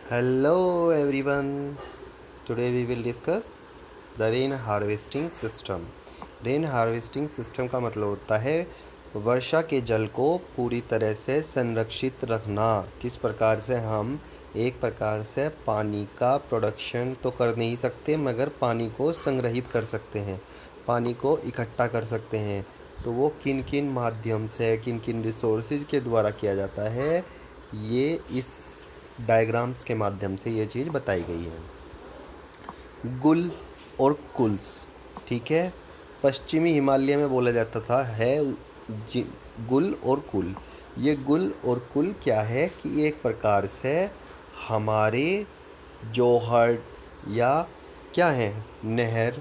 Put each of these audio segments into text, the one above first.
Hello everyone. Today we will discuss the rain harvesting system. Rain harvesting system का मतलब होता है वर्षा के जल को पूरी तरह से संरक्षित रखना। किस प्रकार से हम एक प्रकार से पानी का प्रोडक्शन तो कर नहीं सकते मगर पानी को संग्रहित कर सकते हैं, पानी को इकट्ठा कर सकते हैं। तो वो किन किन माध्यम से, किन किन रिसोर्सेज के द्वारा किया जाता है, ये इस डायग्राम्स के माध्यम से ये चीज़ बताई गई है। गुल और कुल्स, ठीक है, पश्चिमी हिमालय में बोला जाता था है गुल और कुल। ये गुल और कुल क्या है कि एक प्रकार से हमारे जोहड़ या क्या है, नहर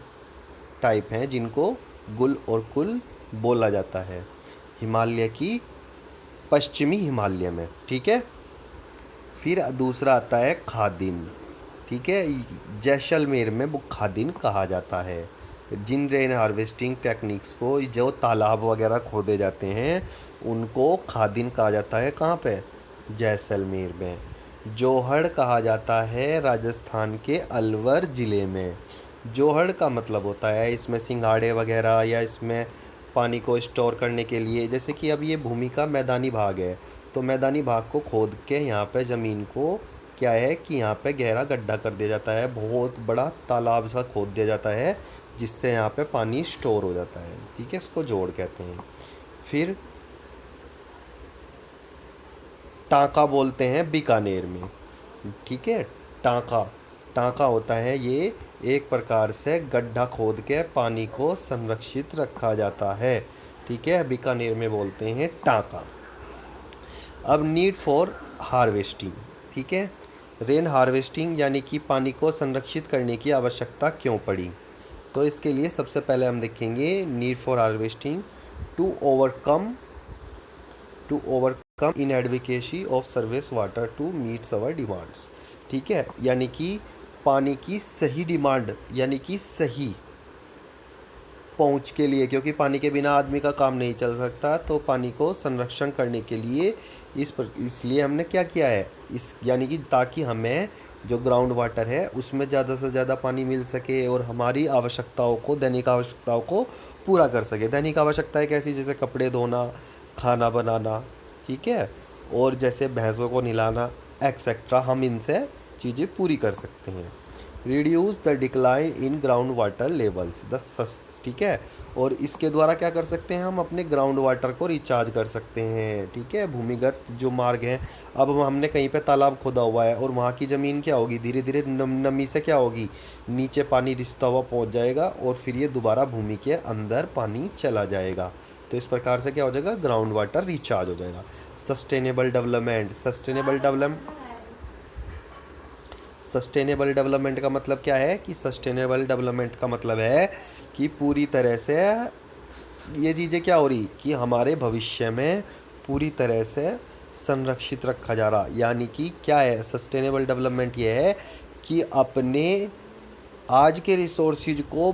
टाइप हैं जिनको गुल और कुल बोला जाता है हिमालय की पश्चिमी हिमालय में, ठीक है। फिर दूसरा आता है खादिन, ठीक है, जैसलमेर में वो खादिन कहा जाता है। जिन रेन हार्वेस्टिंग टेक्निक्स को, जो तालाब वगैरह खोदे जाते हैं, उनको खादिन कहा जाता है। कहाँ पे? जैसलमेर में। जोहड़ कहा जाता है राजस्थान के अलवर ज़िले में। जोहड़ का मतलब होता है इसमें सिंगाड़े वगैरह या इसमें पानी को स्टोर करने के लिए, जैसे कि अब ये भूमि का मैदानी भाग है तो मैदानी भाग को खोद के यहाँ पे ज़मीन को क्या है कि यहाँ पे गहरा गड्ढा कर दिया जाता है, बहुत बड़ा तालाब सा खोद दिया जाता है जिससे यहाँ पे पानी स्टोर हो जाता है, ठीक है। इसको जोड़ कहते हैं। फिर टाँका बोलते हैं बीकानेर में, ठीक है। टाँका, टाँका होता है ये एक प्रकार से गड्ढा खोद के पानी को संरक्षित रखा जाता है, ठीक है, बीकानेर में बोलते हैं टाँका। अब नीड फॉर हार्वेस्टिंग, ठीक है, रेन हार्वेस्टिंग यानी कि पानी को संरक्षित करने की आवश्यकता क्यों पड़ी। तो इसके लिए सबसे पहले हम देखेंगे need for harvesting to overcome inadequacy of service water to meets our demands, ठीक है। यानी कि पानी की सही डिमांड यानी कि सही पहुंच के लिए, क्योंकि पानी के बिना आदमी का काम नहीं चल सकता, तो पानी को संरक्षण करने के लिए इसलिए हमने क्या किया है, इस यानी कि ताकि हमें जो ग्राउंड वाटर है उसमें ज़्यादा से ज़्यादा पानी मिल सके और हमारी आवश्यकताओं को, दैनिक आवश्यकताओं को पूरा कर सके। दैनिक आवश्यकताएं कैसी, जैसे कपड़े धोना, खाना बनाना, ठीक है, और जैसे भैंसों को नहलाना एक्सेट्रा, हम इनसे चीज़ें पूरी कर सकते हैं। Reduce the decline in ground water levels ठीक है, और इसके द्वारा क्या कर सकते हैं, हम अपने ग्राउंड वाटर को रिचार्ज कर सकते हैं, ठीक है। भूमिगत जो मार्ग हैं, अब हमने कहीं पे तालाब खोदा हुआ है और वहाँ की ज़मीन क्या होगी, धीरे धीरे नमी से क्या होगी, नीचे पानी रिसता हुआ पहुँच जाएगा और फिर ये दोबारा भूमि के अंदर पानी चला जाएगा। तो इस प्रकार से क्या हो जाएगा, ग्राउंड वाटर रिचार्ज हो जाएगा। सस्टेनेबल डेवलपमेंट का मतलब क्या है कि सस्टेनेबल डेवलपमेंट का मतलब है कि पूरी तरह से ये चीज़ें क्या हो रही कि हमारे भविष्य में पूरी तरह से संरक्षित रखा जा रहा। यानी कि क्या है सस्टेनेबल डेवलपमेंट, ये है कि अपने आज के रिसोर्सेज को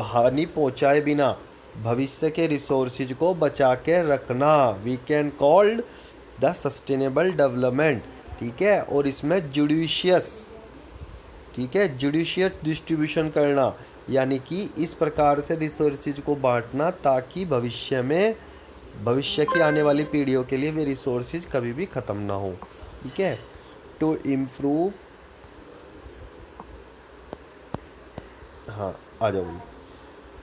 हानि पहुंचाए बिना भविष्य के रिसोर्सेज को बचा के रखना, we can called the sustainable development, ठीक है। और इसमें जुडिशियस, ठीक है, जुडिशियस डिस्ट्रीब्यूशन करना, यानी कि इस प्रकार से रिसोर्सेज को बांटना ताकि भविष्य की आने वाली पीढ़ियों के लिए वे रिसोर्सेज कभी भी ख़त्म ना हो, ठीक है। टू इम्प्रूव, हाँ आ जाओ,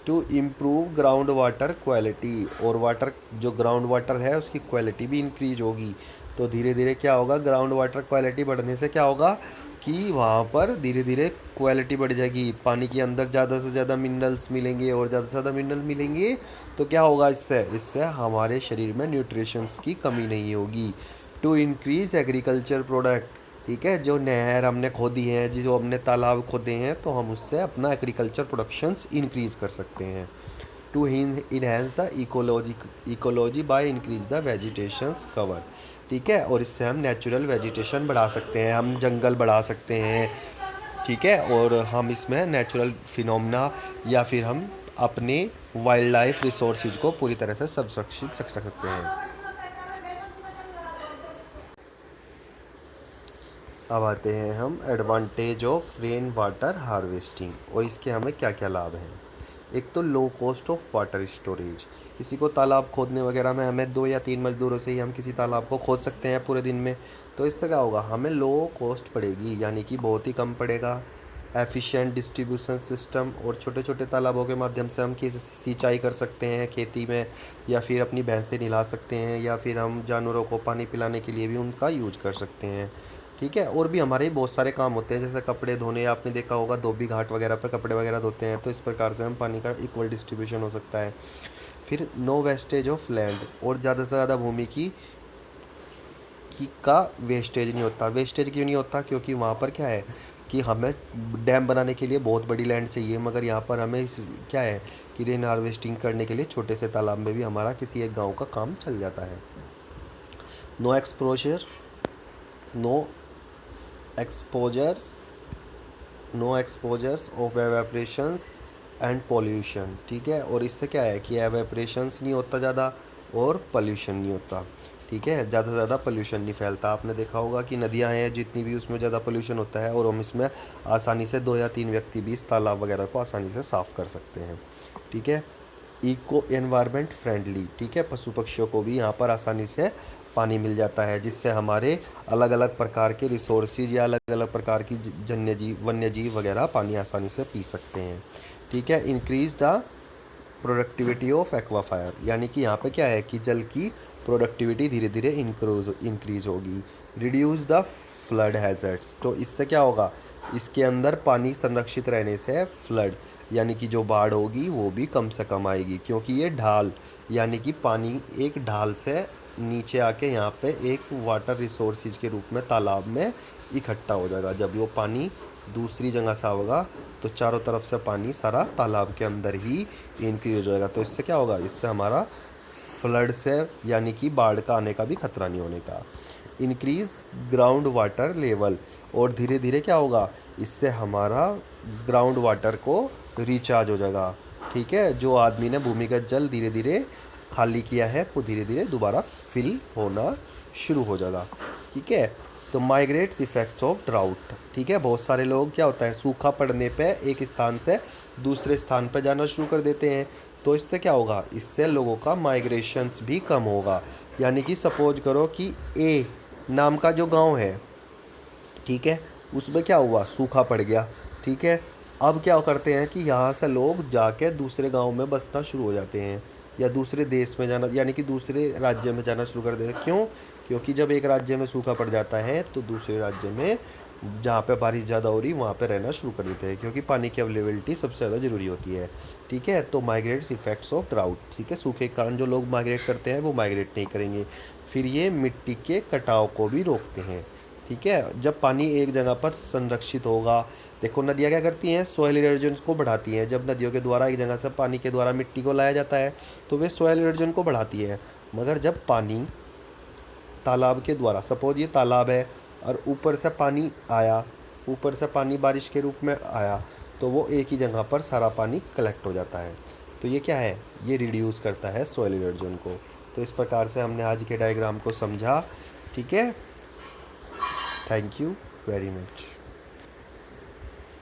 to improve ground water quality, और वाटर जो ग्राउंड वाटर है उसकी क्वालिटी भी इंक्रीज होगी। तो धीरे धीरे क्या होगा, ग्राउंड वाटर क्वालिटी बढ़ने से क्या होगा कि वहाँ पर धीरे धीरे क्वालिटी बढ़ जाएगी, पानी के अंदर ज़्यादा से ज़्यादा मिनरल्स मिलेंगे, और ज़्यादा से ज़्यादा मिनरल मिलेंगे तो क्या होगा, इससे हमारे शरीर में न्यूट्रिशंस की कमी नहीं होगी। टू इंक्रीज एग्रीकल्चर प्रोडक्ट, ठीक है, जो नहर हमने खोदी है, जो हमने तालाब खोदे हैं, तो हम उससे अपना एग्रीकल्चर प्रोडक्शंस इंक्रीज कर सकते हैं। To enhance the ecology by increase the vegetations cover, ठीक है, और इससे हम नेचुरल वेजिटेशन बढ़ा सकते हैं, हम जंगल बढ़ा सकते हैं, ठीक है, और हम इसमें नेचुरल फिनोमेना या फिर हम अपने वाइल्ड लाइफ रिसोर्सेज को पूरी तरह से संरक्षित रख सकते हैं। अब आते हैं हम advantage of rain water harvesting, और इसके हमें क्या क्या लाभ हैं। एक तो low cost of water storage. किसी को तालाब खोदने वगैरह में हमें 2 या 3 मज़दूरों से ही हम किसी तालाब को खोद सकते हैं पूरे दिन में। तो इससे क्या होगा, हमें लो कॉस्ट पड़ेगी, यानी कि बहुत ही कम पड़ेगा। एफिशिएंट डिस्ट्रीब्यूशन सिस्टम, और छोटे छोटे तालाबों के माध्यम से हम किसी सिंचाई कर सकते हैं खेती में, या फिर अपनी भैंसें नहला सकते हैं, या फिर हम जानवरों को पानी पिलाने के लिए भी उनका यूज कर सकते हैं। ठीक है, और भी हमारे बहुत सारे काम होते हैं, जैसे कपड़े धोने, आपने देखा होगा धोबी घाट वगैरह पे कपड़े वगैरह धोते हैं, तो इस प्रकार से हम पानी का इक्वल डिस्ट्रीब्यूशन हो सकता है। फिर नो वेस्टेज ऑफ लैंड, और ज़्यादा से ज़्यादा भूमि की का वेस्टेज नहीं होता। वेस्टेज क्यों नहीं होता, क्योंकि वहाँ पर क्या है कि हमें डैम बनाने के लिए बहुत बड़ी लैंड चाहिए, मगर यहाँ पर हमें क्या है कि रेन हार्वेस्टिंग करने के लिए छोटे से तालाब में भी हमारा किसी एक गांव का काम चल जाता है। No exposure no exposures no exposures of evaporations and pollution. ठीक है, और इससे क्या है कि एवेपरेशंस नहीं होता ज़्यादा, और पॉल्यूशन नहीं होता। ठीक है, ज़्यादा से ज़्यादा पोल्यूशन नहीं फैलता। आपने देखा होगा कि नदियाँ हैं जितनी भी, उसमें ज़्यादा पोल्यूशन होता है, और हम इसमें आसानी से 2 या 3 व्यक्ति भी इस तालाब वगैरह को आसानी से साफ़ कर सकते हैं। ठीक है, इको एनवायरनमेंट फ्रेंडली। ठीक है, पशु पक्षियों को भी यहाँ पर आसानी से पानी मिल जाता है, जिससे हमारे अलग अलग प्रकार के रिसोर्सेज या अलग अलग प्रकार की जन्य जीव वन्य जीव वगैरह पानी आसानी से पी सकते हैं। ठीक है, increase the productivity of aquifer, यानी कि यहाँ पे क्या है कि जल की प्रोडक्टिविटी धीरे धीरे इंक्रीज होगी। रिड्यूस द फ्लड हैजर्ड्स, तो इससे क्या होगा, इसके अंदर पानी संरक्षित रहने से फ्लड यानी कि जो बाढ़ होगी वो भी कम से कम आएगी, क्योंकि ये ढाल यानी कि पानी एक ढाल से नीचे आके यहाँ पे एक वाटर रिसोर्सेज के रूप में तालाब में इकट्ठा हो जाएगा। जब वो पानी दूसरी जगह से आएगा तो चारों तरफ से पानी सारा तालाब के अंदर ही इंक्रीज हो जाएगा। तो इससे क्या होगा, इससे हमारा फ्लड से यानी कि बाढ़ का आने का भी खतरा नहीं होने का। इंक्रीज ग्राउंड वाटर लेवल, और धीरे धीरे क्या होगा, इससे हमारा ग्राउंड वाटर को रिचार्ज हो जाएगा। ठीक है, जो आदमी ने भूमिगत जल धीरे धीरे खाली किया है वो धीरे धीरे दोबारा फिल होना शुरू हो जाएगा। ठीक है, तो माइग्रेट्स इफेक्ट्स ऑफ ड्राउट। ठीक है, बहुत सारे लोग क्या होता है, सूखा पड़ने पे एक स्थान से दूसरे स्थान पर जाना शुरू कर देते हैं। तो इससे क्या होगा, इससे लोगों का माइग्रेशंस भी कम होगा। यानी कि सपोज करो कि ए नाम का जो गांव है, ठीक है, उसमें क्या हुआ, सूखा पड़ गया। ठीक है, अब क्या करते हैं कि यहाँ से लोग जाके दूसरे गांव में बसना शुरू हो जाते हैं, या दूसरे देश में जाना यानी कि दूसरे राज्य में जाना शुरू कर देते हैं। क्यों, क्योंकि जब एक राज्य में सूखा पड़ जाता है तो दूसरे राज्य में जहाँ पे बारिश ज़्यादा हो रही वहाँ पे रहना शुरू कर देते हैं, क्योंकि पानी की अवेलेबिलिटी सबसे ज़्यादा ज़रूरी होती है। ठीक है, तो माइग्रेट्स इफेक्ट्स ऑफ ड्राउट। ठीक है, सूखे के कारण जो लोग माइग्रेट करते हैं वो माइग्रेट नहीं करेंगे। फिर ये मिट्टी के कटाव को भी रोकते हैं। ठीक है, जब पानी एक जगह पर संरक्षित होगा, देखो नदियाँ क्या करती हैं, सॉइल इरोजन को बढ़ाती हैं। जब नदियों के द्वारा एक जगह से पानी के द्वारा मिट्टी को लाया जाता है तो वे सॉइल इरोजन को बढ़ाती है। मगर जब पानी तालाब के द्वारा, सपोज ये तालाब है और ऊपर से पानी आया, ऊपर से पानी बारिश के रूप में आया, तो वो एक ही जगह पर सारा पानी कलेक्ट हो जाता है। तो ये क्या है, ये रिड्यूस करता है सॉइल इरोजन को। तो इस प्रकार से हमने आज के डायग्राम को समझा। ठीक है, थैंक यू वेरी मच।